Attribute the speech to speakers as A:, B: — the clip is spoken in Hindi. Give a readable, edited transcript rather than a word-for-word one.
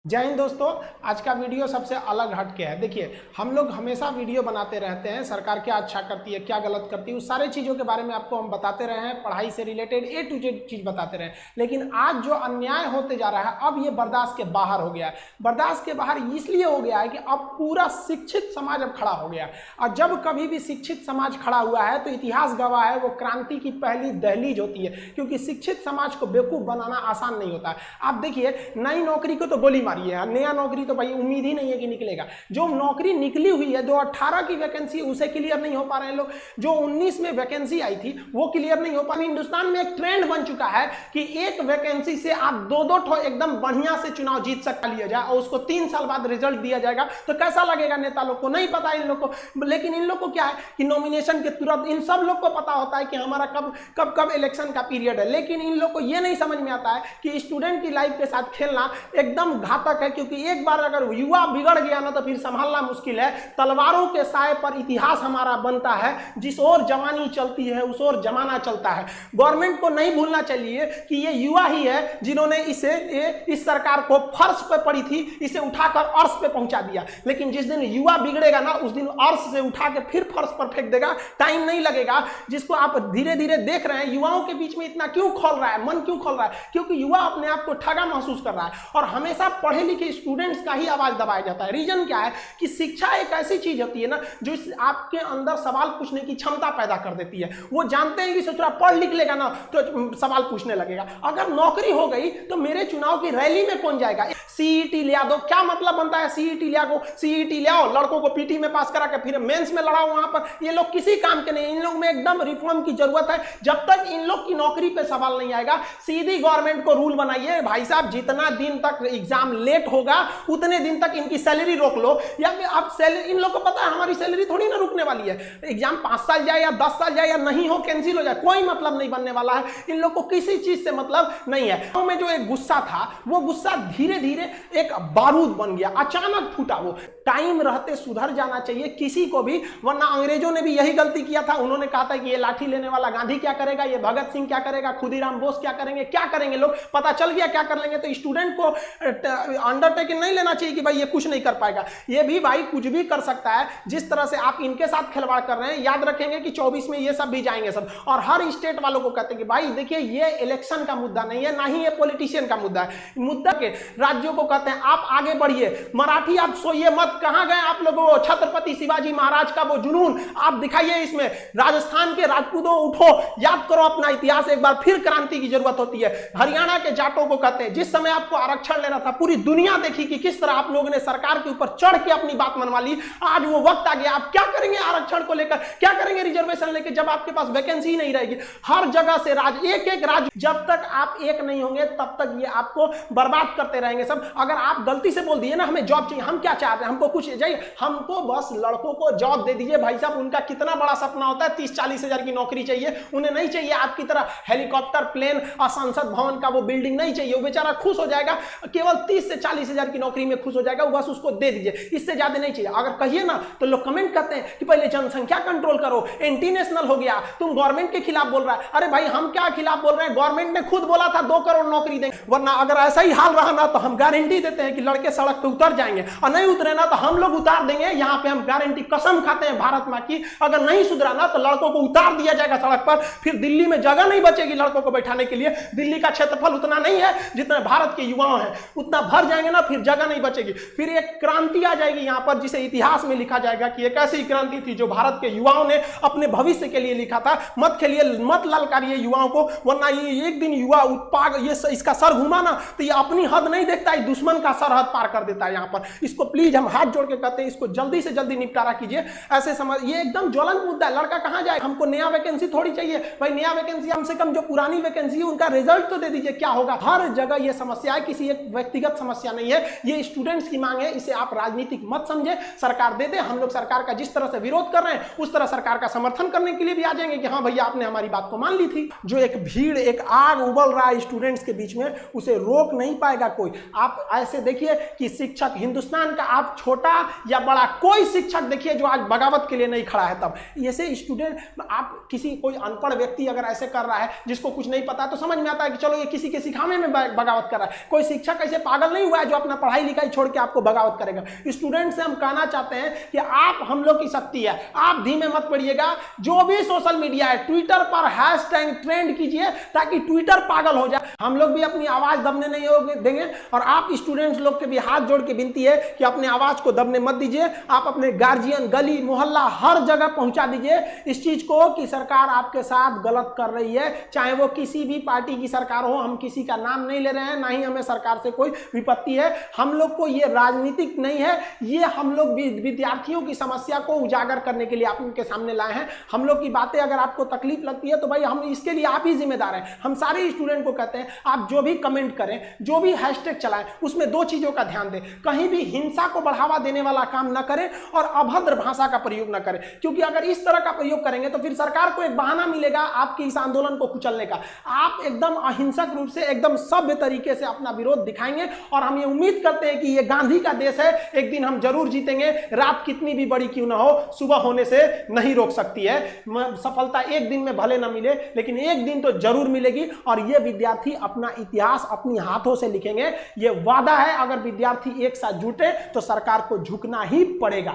A: जय हिंद दोस्तों। आज का वीडियो सबसे अलग हट के है। देखिए, हम लोग हमेशा वीडियो बनाते रहते हैं, सरकार क्या अच्छा करती है, क्या गलत करती है, उस सारे चीज़ों के बारे में आपको हम बताते रहे हैं, पढ़ाई से रिलेटेड A to Z चीज़ बताते रहे हैं। लेकिन आज जो अन्याय होते जा रहा है, अब ये बर्दाश्त के बाहर हो गया है। बर्दाश्त के बाहर इसलिए हो गया है कि अब पूरा शिक्षित समाज अब खड़ा हो गया है, और जब कभी भी शिक्षित समाज खड़ा हुआ है तो इतिहास गवाह है, वो क्रांति की पहली दहलीज होती है, क्योंकि शिक्षित समाज को बेवकूफ़ बनाना आसान नहीं होता है। आप देखिए, नई नौकरी को तो गोली मारी है, नया नौकरी तो भाई उम्मीद ही नहीं है कि निकलेगा। जो नौकरी निकली हुई है, जो 18 की वैकेंसी उसे क्लियर नहीं हो पा रहे हैं लोग, जो 19 में वैकेंसी आई थी वो क्लियर नहीं हो पा रही। हिंदुस्तान में एक ट्रेंड बन चुका है कि एक वैकेंसी से आप दो ठो एकदम बढ़िया से चुनाव जीत सकता लिया जाए और उसको 3 साल बाद रिजल्ट दिया जाएगा, तो कैसा लगेगा नेता लोग को? नहीं पता इन लोग को। लेकिन इन लोग को क्या है कि नॉमिनेशन के तुरंत इन सब लोग को पता होता है कि हमारा कब इलेक्शन का पीरियड है। लेकिन इन लोग को यह नहीं समझ में आता है कि स्टूडेंट की लाइफ के साथ खेलना एकदम घातक है, क्योंकि एक बार अगर युवा बिगड़ गया ना तो फिर संभालना मुश्किल है। तलवारों के साए पर इतिहास हमारा बनता है, जिस ओर जवानी चलती है उस ओर जमाना चलता है। गवर्नमेंट को नहीं भूलना चाहिए कि ये युवा ही है जिन्होंने इस सरकार को फर्श पे पड़ी थी, इसे उठाकर अर्श पे पहुंचा दिया। लेकिन जिस दिन युवा बिगड़ेगा ना, उस दिन अर्श से उठा के फिर फर्श पर फेंक देगा। टाइम नहीं लगेगा, जिसको आप धीरे धीरे देख रहे हैं। युवाओं के बीच में इतना क्यों खोल रहा है, मन क्यों खोल रहा है? क्योंकि युवा अपने आप को ठगा महसूस कर रहा है, और हमेशा पढ़े लिखे स्टूडेंट्स का ही आवाज दबाया जाता है। रीजन क्या है कि शिक्षा एक ऐसी चीज होती है ना, जो आपके अंदर सवाल पूछने की क्षमता पैदा कर देती है। वो जानते हैं कि सोच रहा पढ़ लिख लेगा ना तो सवाल पूछने लगेगा। अगर नौकरी हो गई तो मेरे चुनाव की रैली में कौन जाएगा? सीईटी ले दो, क्या मतलब बनता है सीईटी ले आओ? सीईटी ले आओ, लड़कों को पीटी में पास करा के फिर मेंस में लड़ाओ। वहां पर ये लोग किसी काम के नहीं। इन लोग में एकदम रिफॉर्म की जरूरत है। जब तक इन लोग की नौकरी पे सवाल नहीं आएगा, सीधी गवर्नमेंट को रूल बनाइए, भाई साहब जितना दिन तक एग्जाम लेट होगा उतने दिन तक इनकी सैलरी रोक लो। या फिर आप सैलरी, इन लोग को पता है हमारी सैलरी थोड़ी ना रुकने वाली है। एग्जाम 5 साल जाए या 10 साल जाए या नहीं हो, कैंसिल हो जाए, कोई मतलब नहीं बनने वाला है। इन लोग को किसी चीज से मतलब नहीं है। में जो एक गुस्सा था, वो गुस्सा धीरे धीरे एक बारूद बन गया, अचानक फूटा। वो टाइम रहते सुधर जाना चाहिए किसी को भी, वरना अंग्रेजों ने भी यही गलती किया था। उन्होंने कहा था कि ये लाठी लेने वाला गांधी क्या करेगा, ये भगत सिंह क्या करेगा, खुदीराम बोस क्या करेंगे, क्या करेंगे लोग, पता चल गया क्या कर लेंगे। तो स्टूडेंट को अंडरटेकिंग नहीं लेना चाहिए कि भाई ये कुछ नहीं कर पाएगा। ये भी भाई कुछ भी कर सकता है। जिस तरह से आप इनके साथ खिलवाड़ कर रहे हैं, याद रखेंगे कि 24 में ये सब भी जाएंगे सब। और हर स्टेट वालों को कहते हैं कि भाई देखिए, ये इलेक्शन का मुद्दा नहीं है, ना ही ये पॉलिटिशियन का मुद्दा है। मुद्दा के राज्यों को कहते हैं आप आगे बढ़िए। मराठी आप सोइए मत, कहां गए आप लोगों? छत्रपति शिवाजी महाराज का वो जुनून आप दिखाइए इसमें। राजस्थान के राजपूतों उठो, याद करो अपना इतिहास एक बार, फिर क्रांति की जरूरत होती है। हरियाणा के जाटों को कहते हैं, जिस समय आपको आरक्षण लेना था, पूरी दुनिया देखी कि किस तरह आप लोगों ने सरकार के ऊपर चढ़ के अपनी बात मनवा ली। आज वो वक्त आ गया, आप क्या करेंगे आरक्षण को लेकर, क्या करेंगे रिजर्वेशन लेकर, जब आपके पास वैकेंसी नहीं रहेगी। हर जगह से एक एक राज्य, जब तक आप एक नहीं होंगे तब तक ये आपको बर्बाद करते रहेंगे सब। अगर आप गलती से बोल दिए ना हमें जॉब चाहिए, हम क्या चाहते हैं, हमको कुछ चाहिए, हमको बस लड़कों को जॉब दे दीजिए। भाई साहब, उनका कितना बड़ा सपना होता है, 30-40 हजार की नौकरी चाहिए। उन्हें नहीं चाहिए आपकी तरह हेलीकॉप्टर, प्लेन और संसद भवन का वो बिल्डिंग नहीं चाहिए। वो बेचारा खुश हो जाएगा, केवल 30 से 40 हजार की नौकरी में खुश हो जाएगा, वो बस उसको दे दीजिए, इससे ज्यादा नहीं चाहिए। अगर कहिए ना तो लोग कमेंट करते हैं कि पहले जनसंख्या कंट्रोल करो, एंटी नेशनल हो गया, तुम गवर्नमेंट के खिलाफ बोल रहा है। अरे भाई, हम क्या खिलाफ बोल रहे हैं? गवर्नमेंट ने खुद बोला था 2 करोड़ नौकरी देंगे। वरना अगर ऐसा ही हाल रहा ना तो हम गारंटी देते हैं कि लड़के सड़क पे उतर जाएंगे, और नहीं उतरे ना तो हम लोग उतार देंगे। यहाँ पे हम गारंटी, कसम खाते हैं भारत मां की, अगर नहीं सुधरा ना तो लड़कों को उतार दिया जाएगा सड़क पर। फिर दिल्ली में जगह नहीं बचेगी लड़कों को बैठाने के लिए। दिल्ली का क्षेत्रफल उतना नहीं है जितना भारत के युवाओं हैं, उतना भर जाएंगे ना, फिर जगह नहीं बचेगी। फिर एक क्रांति आ जाएगी यहाँ पर, जिसे इतिहास में लिखा जाएगा कि एक ऐसी क्रांति थी जो भारत के युवाओं ने अपने भविष्य के लिए लिखा था। मत खेलिए, मत ललकारिए युवाओं को, वरना ये एक दिन युवा उत्पाद, ये इसका सर घुमा ना तो ये अपनी हद नहीं देखता है, दुश्मन का सरहद पार कर देता है यहाँ पर। इसको प्लीज हम हाथ जोड़ के कहते हैं, इसको जल्दी से जल्दी निपटारा कीजिए। ऐसे समझ, ये एकदम ज्वलंत मुद्दा है। लड़का कहाँ जाए? हमको नया वैकेंसी थोड़ी चाहिए भाई, नया वैकेंसी कम से कम जो पुरानी वैकेंसी है उनका रिजल्ट तो दे दीजिए, क्या होगा? हर जगह ये समस्या है, किसी एक व्यक्तिगत समस्या नहीं है, ये स्टूडेंट्स की मांग है। इसे आप राजनीतिक मत समझे, सरकार दे दे। हम लोग सरकार का जिस तरह से विरोध कर रहे हैं उस तरह सरकार का समर्थन करने के लिए भी आ जाएंगे कि हाँ भैया आपने हमारी बात को मान ली थी। जो एक भीड़, एक आग उबल रहा है स्टूडेंट्स के बीच में, उसे रोक नहीं पाएगा कोई। आप ऐसे देखिए कि शिक्षक हिंदुस्तान का, आप छोटा या बड़ा, कोई शिक्षक देखिए जो आज बगावत के लिए नहीं खड़ा है। तब ऐसे स्टूडेंट, आप किसी कोई अनपढ़ व्यक्ति अगर ऐसे कर रहा है जिसको कुछ नहीं पता, तो समझ में आता है कि चलो ये किसी के सिखाने में बगावत कर रहा है। कोई शिक्षक ऐसे पागल पागल नहीं हुआ है जो अपना पढ़ाई लिखाई छोड़ के आपको बगावत करेगा। स्टूडेंट से हम कहना चाहते हैं कि आप हम लोग की शक्ति है, आप धीमे मत पड़िएगा। जो भी सोशल मीडिया है, ट्विटर पर हैशटैग ट्रेंड कीजिए ताकि ट्विटर पागल हो जाए। हम लोग भी अपनी आवाज दबने नहीं देंगे और आप स्टूडेंट्स लोग के भी हाथ जोड़ के विनती है कि अपने आवाज को दबने मत दीजिए। आप अपने गार्जियन, गली मोहल्ला हर जगह पहुंचा दीजिए इस चीज को कि सरकार आपके साथ गलत कर रही है, चाहे वो किसी भी पार्टी की सरकार हो। हम किसी का नाम नहीं ले रहे हैं, ना ही हमें सरकार से कोई विपत्ति है। हम लोग को ये राजनीतिक नहीं है, ये हम लोग विद्यार्थियों की समस्या को उजागर करने के लिए आप उनके सामने लाए हैं। हम लोग की बातें अगर आपको तकलीफ लगती है तो भाई हम इसके लिए आप ही जिम्मेदार हैं। हम सारे स्टूडेंट को कहते हैं आप जो भी कमेंट करें, जो भी हैशटैग चलाएं, उसमें दो चीजों का ध्यान दें। कहीं भी हिंसा को बढ़ावा देने वाला काम न करें और अभद्र भाषा का प्रयोग न करें, क्योंकि अगर इस तरह का प्रयोग करेंगे तो फिर सरकार को एक बहाना मिलेगा आपकी इस आंदोलन को कुचलने का। आप एकदम अहिंसक रूप से, एकदम सभ्य तरीके से अपना विरोध दिखाएंगे और हम ये उम्मीद करते हैं कि ये गांधी का देश है, एक दिन हम जरूर जीतेंगे। रात कितनी भी बड़ी क्यों ना हो, सुबह होने से नहीं रोक सकती है। सफलता एक दिन में भले ना मिले, लेकिन एक दिन तो जरूर मिलेगी और ये विद्यार्थी अपना इतिहास अपनी हाथों से लिखेंगे। ये वादा है, अगर विद्यार्थी एक साथ जुटे तो सरकार को झुकना ही पड़ेगा।